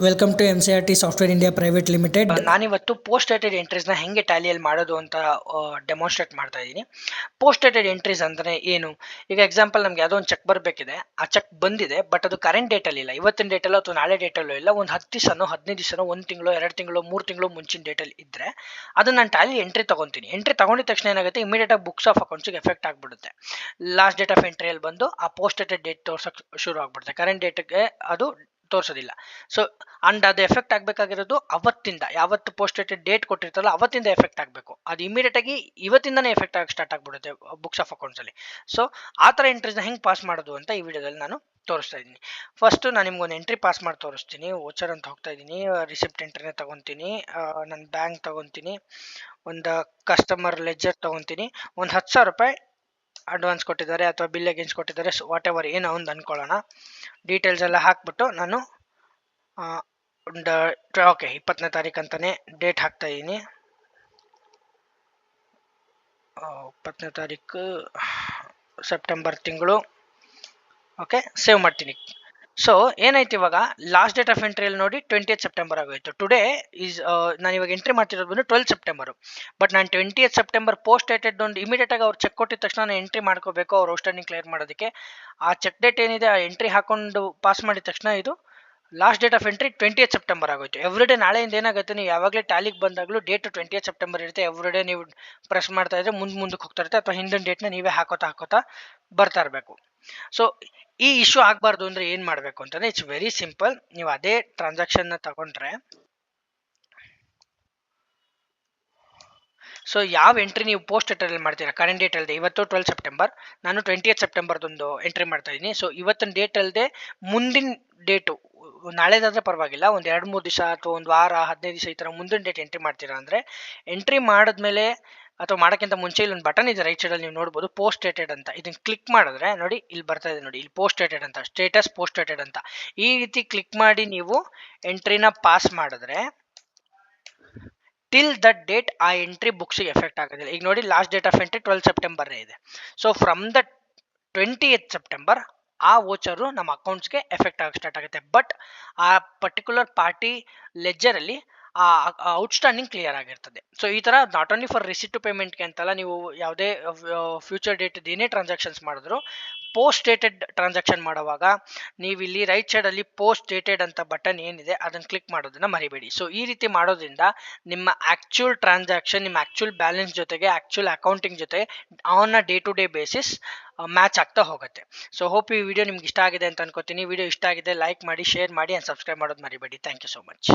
Welcome to MCRT software India private limited. ನಾನಿವತ್ತು post dated ಎಂಟ್ರೀಸ್ನ ಹೆಂಗೆ ಟ್ಯಾಲಿಯಲ್ಲಿ ಮಾಡೋದು ಅಂತ ಡೆಮಾನ್ಸ್ಟ್ರೇಟ್ ಮಾಡ್ತಾ ಇದ್ದೀನಿ. ಪೋಸ್ಟ್ ಡೇಟೆಡ್ ಎಂಟ್ರೀಸ್ ಅಂದರೆ ಏನು? ಈಗ ಎಕ್ಸಾಂಪಲ್ ನಮ್ಗೆ ಯಾವುದೋ ಒಂದು ಚೆಕ್ ಬರಬೇಕಿದೆ, ಆ ಚೆಕ್ ಬಂದಿದೆ, ಬಟ್ ಅದು ಕರೆಂಟ್ ಡೇಟಲ್ಲಿ ಇಲ್ಲ, ಇವತ್ತಿನ ಡೇಟಲ್ಲೋ ಅಥವಾ ನಾಳೆ ಡೇಟಲ್ಲೋ ಇಲ್ಲ, ಒಂದು 10 ದಿವಸನೋ 15 ದಿವಸನೋ 1 ತಿಂಗಳು 2 ತಿಂಗಳು 3 ತಿಂಗಳು ಮುಂಚಿನ ಡೇಟಲ್ಲಿ ಇದ್ದರೆ ಅದನ್ನ ನಾನು ಟ್ಯಾಲಿ ಎಂಟ್ರಿ ತೊಗೊತೀನಿ. ಎಂಟ್ರಿ ತೊಗೊಂಡಿದ ತಕ್ಷಣ ಏನಾಗುತ್ತೆ, ಇಮಿಡಿಯೇಟಾಗಿ ಬುಕ್ಸ್ ಆಫ್ ಅಕೌಂಟ್ಸಿಗೆ ಎಫೆಕ್ಟ್ ಆಗಿಬಿಡುತ್ತೆ. ಲಾಸ್ಟ್ ಡೇಟ್ ಆಫ್ ಎಂಟ್ರಿಯಲ್ಲಿ ಬಂದು ಆ ಪೋಸ್ಟ್ ಡೇಟೆಡ್ ಡೇಟ್ ತೋರ್ಸೋಕ್ಕೆ ಶುರು ಆಗ್ಬಿಡುತ್ತೆ. ಕರೆಂಟ್ ಡೇಟ್ಗೆ ಅದು ತೋರಿಸೋದಿಲ್ಲ. ಸೊ ಅಂಡ್ ಅದು ಎಫೆಕ್ಟ್ ಆಗಬೇಕಾಗಿರೋದು ಅವತ್ತಿಂದ, ಯಾವತ್ತು ಪೋಸ್ಟ್ ಡೇಟೆಡ್ ಡೇಟ್ ಕೊಟ್ಟಿರ್ತಾರಲ್ಲ ಅವತ್ತಿಂದ ಎಫೆಕ್ಟ್ ಆಗಬೇಕು. ಅದು ಇಮಿಡಿಯೇಟ್ ಆಗಿ ಇವತ್ತಿಂದನೇ ಎಫೆಕ್ಟ್ ಆಗಿ ಸ್ಟಾರ್ಟ್ ಆಗಿಬಿಡುತ್ತೆ ಬುಕ್ಸ್ ಆಫ್ ಅಕೌಂಟ್ಸಲ್ಲಿ. ಸೊ ಆ ಥರ ಎಂಟ್ರೀಸ್ನ ಹೆಂಗೆ ಪಾಸ್ ಮಾಡೋದು ಅಂತ ಈ ವಿಡಿಯೋದಲ್ಲಿ ನಾನು ತೋರಿಸ್ತಾ ಇದ್ದೀನಿ. ಫಸ್ಟ್ ನಾನು ನಿಮ್ಗೊಂದು ಎಂಟ್ರಿ ಪಾಸ್ ಮಾಡಿ ತೋರಿಸ್ತೀನಿ. ವೋಚರ್ ಅಂತ ಹೋಗ್ತಾ ಇದ್ದೀನಿ, ರಿಸಿಪ್ಟ್ ಎಂಟ್ರಿನ ತೊಗೊತೀನಿ, ನನ್ನ ಬ್ಯಾಂಕ್ ತೊಗೊತೀನಿ, ಒಂದು ಕಸ್ಟಮರ್ ಲೆಜರ್ ತೊಗೊತೀನಿ, ಒಂದು 10,000 ರೂಪಾಯಿ ಅಡ್ವಾನ್ಸ್ ಕೊಟ್ಟಿದ್ದಾರೆ ಅಥವಾ ಬಿಲ್ ಅಗೇನ್ಸ್ಟ್ ಕೊಟ್ಟಿದ್ದಾರೆ, ವಾಟ್ ಎವರ್ ಏನೋ ಒಂದು ಅಂದ್ಕೊಳ್ಳೋಣ. ಡೀಟೇಲ್ಸ್ ಎಲ್ಲ ಹಾಕ್ಬಿಟ್ಟು ನಾನು ಒಂದು ಓಕೆ 20ನೇ ತಾರೀಕು ಅಂತಲೇ ಡೇಟ್ ಹಾಕ್ತಾ ಇದ್ದೀನಿ. 20ನೇ ತಾರೀಕು ಸೆಪ್ಟೆಂಬರ್ ತಿಂಗಳು. ಓಕೆ, ಸೇವ್ ಮಾಡ್ತೀನಿ. ಸೊ ಏನಾಯ್ತು, ಇವಾಗ ಲಾಸ್ಟ್ ಡೇಟ್ ಆಫ್ ಎಂಟ್ರಿಯಲ್ಲಿ ನೋಡಿ 20th ಸೆಪ್ಟೆಂಬರ್ ಆಗೋಯ್ತು. ಟುಡೇ ಈಸ್ ನಾನು ಇವಾಗ ಎಂಟ್ರಿ ಮಾಡ್ತಿರೋದು ಬಂದು 12 ಸೆಪ್ಟೆಂಬರು. ಬಟ್ ನಾನು 20th ಸೆಪ್ಟೆಂಬರ್ ಪೋಸ್ಟ್ ಡೇಟೆಡ್ ಒಂದು ಇಮಿಡಿಯೇಟಾಗಿ ಅವ್ರು ಚೆಕ್ ಕೊಟ್ಟಿದ ತಕ್ಷಣ ನಾನು ಎಂಟ್ರಿ ಮಾಡ್ಕೋಬೇಕು ಅವ್ರು ಔಟ್ಸ್ಟ್ಯಾಂಡಿಂಗ್ ಕ್ಲಿಯರ್ ಮಾಡೋದಕ್ಕೆ. ಆ ಚೆಕ್ ಡೇಟ್ ಏನಿದೆ ಆ ಎಂಟ್ರಿ ಹಾಕೊಂಡು ಪಾಸ್ ಮಾಡಿದ ತಕ್ಷಣ ಇದು last date of entry 20th September ಆಗೋಯ್ತು. ಎವ್ರಿಡೇ ನಾಳೆಯಿಂದ ಏನಾಗುತ್ತೆ, ನೀವು ಯಾವಾಗಲೇ ಟ್ಯಾಲಿಗೆ ಬಂದಾಗಲೂ ಡೇಟ್ 20th ಸೆಪ್ಟೆಂಬರ್ ಇರುತ್ತೆ. ಎವ್ರಿಡೇ ನೀವು ಪ್ರೆಸ್ ಮಾಡ್ತಾ ಇದ್ರೆ ಮುಂದಕ್ಕೆ ಹೋಗ್ತಾ ಇರುತ್ತೆ, ಅಥವಾ ಹಿಂದಿನ ಡೇಟ್ನ ನೀವೇ ಹಾಕೋತಾ ಬರ್ತಾ ಇರಬೇಕು. ಸೊ ಈ ಇಶ್ಯೂ ಆಗಬಾರ್ದು ಅಂದರೆ ಏನು ಮಾಡಬೇಕು ಅಂತಂದರೆ ಇಟ್ಸ್ ವೆರಿ ಸಿಂಪಲ್. ನೀವು ಅದೇ ಟ್ರಾನ್ಸಾಕ್ಷನ್ನ ತಗೊಂಡ್ರೆ, ಸೊ ಯಾವ ಎಂಟ್ರಿ ನೀವು ಪೋಸ್ಟ್ ಡೇಟಲ್ಲಿ ಮಾಡ್ತೀರಾ, ಕರೆಂಟ್ ಡೇಟ್ ಅಲ್ಲದೆ, ಇವತ್ತು 12 ಸೆಪ್ಟೆಂಬರ್, ನಾನು 20th ಸೆಪ್ಟೆಂಬರ್ದೊಂದು ಎಂಟ್ರಿ ಮಾಡ್ತಾ ಇದ್ದೀನಿ. ಸೊ ಇವತ್ತಿನ ಡೇಟ್ ಅಲ್ಲದೆ ಮುಂದಿನ ಡೇಟು, ನಾಳೆದಾದರೆ ಪರವಾಗಿಲ್ಲ, ಒಂದು 2-3 ದಿವಸ ಅಥವಾ ಒಂದು ವಾರ 15 ದಿವಸ ಈ ಥರ ಮುಂದಿನ ಡೇಟ್ ಎಂಟ್ರಿ ಮಾಡ್ತೀರಾ ಅಂದರೆ, ಎಂಟ್ರಿ ಮಾಡಿದ್ಮೇಲೆ ಅಥವಾ ಮಾಡೋಕ್ಕಿಂತ ಮುಂಚೆ ಇಲ್ಲೊಂದು ಬಟನ್ ಇದೆ ರೈಟ್ ಸೈಡಲ್ಲಿ, ನೀವು ನೋಡ್ಬೋದು ಪೋಸ್ಟ್ ಡೇಟೆಡ್ ಅಂತ. ಇದನ್ನು ಕ್ಲಿಕ್ ಮಾಡಿದ್ರೆ ನೋಡಿ ಇಲ್ಲಿ ಬರ್ತಾ ಇದೆ, ನೋಡಿ ಇಲ್ಲಿ ಪೋಸ್ಟ್ ಡೇಟೆಡ್ ಅಂತ, ಸ್ಟೇಟಸ್ ಪೋಸ್ಟ್ ಡೇಟೆಡ್ ಅಂತ. ಈ ರೀತಿ ಕ್ಲಿಕ್ ಮಾಡಿ ನೀವು ಎಂಟ್ರಿನ ಪಾಸ್ ಮಾಡಿದ್ರೆ ಟಿಲ್ ದಟ್ ಡೇಟ್ ಆ ಎಂಟ್ರಿ ಬುಕ್ಸಿಗೆ ಎಫೆಕ್ಟ್ ಆಗೋದಿಲ್ಲ. ಈಗ ನೋಡಿ last date of entry 12 September ಇದೆ. So from the 20th September ಆ ವೋಚರು ನಮ್ಮ ಅಕೌಂಟ್ಸ್ಗೆ ಎಫೆಕ್ಟ್ ಆಗಿ ಸ್ಟಾರ್ಟ್ ಆಗುತ್ತೆ. ಬಟ್ ಆ ಪರ್ಟಿಕ್ಯುಲರ್ ಪಾರ್ಟಿ ಲೆಜರಲ್ಲಿ ಆ ಔಟ್ಸ್ಟ್ಯಾಂಡಿಂಗ್ ಕ್ಲಿಯರ್ ಆಗಿರ್ತದೆ. ಸೊ ಈ ಥರ not only for receipt to ಪೇಮೆಂಟ್ಗೆ ಅಂತಲ್ಲ, ನೀವು ಯಾವುದೇ ಫ್ಯೂಚರ್ ಡೇಟ್ ಏನೇ ಟ್ರಾನ್ಸಾಕ್ಷನ್ಸ್ ಮಾಡಿದ್ರು ಪೋಸ್ಟ್ ಡೇಟೆಡ್ ಟ್ರಾನ್ಸಾಕ್ಷನ್ ಮಾಡುವಾಗ ನೀವು ಇಲ್ಲಿ ರೈಟ್ ಸೈಡಲ್ಲಿ ಪೋಸ್ಟ್ ಡೇಟೆಡ್ ಅಂತ ಬಟನ್ ಏನಿದೆ ಅದನ್ನು ಕ್ಲಿಕ್ ಮಾಡೋದನ್ನ ಮರಿಬೇಡಿ. ಸೊ ಈ ರೀತಿ ಮಾಡೋದ್ರಿಂದ ನಿಮ್ಮ ಆ್ಯಕ್ಚುಯಲ್ ಟ್ರಾನ್ಸಾಕ್ಷನ್, ನಿಮ್ಮ ಆ್ಯಕ್ಚುಯಲ್ ಬ್ಯಾಲೆನ್ಸ್ ಜೊತೆಗೆ ಆ್ಯಕ್ಚುಯಲ್ ಅಕೌಂಟಿಂಗ್ ಜೊತೆ on a day to day basis match ಆಗ್ತಾ ಹೋಗುತ್ತೆ. ಸೊ ಹೋಪ್ ಈ ವಿಡಿಯೋ ನಿಮ್ಗೆ ಇಷ್ಟ ಆಗಿದೆ ಅಂತ ಅನ್ಕೋತೀನಿ. ವಿಡಿಯೋ ಇಷ್ಟ ಆಗಿದೆ ಲೈಕ್ ಮಾಡಿ, ಶೇರ್ ಮಾಡಿ ಆ್ಯಂಡ್ ಸಬ್ಸ್ಕ್ರೈಬ್ ಮಾಡೋದು ಮರಿಬೇಡಿ. Thank you so much.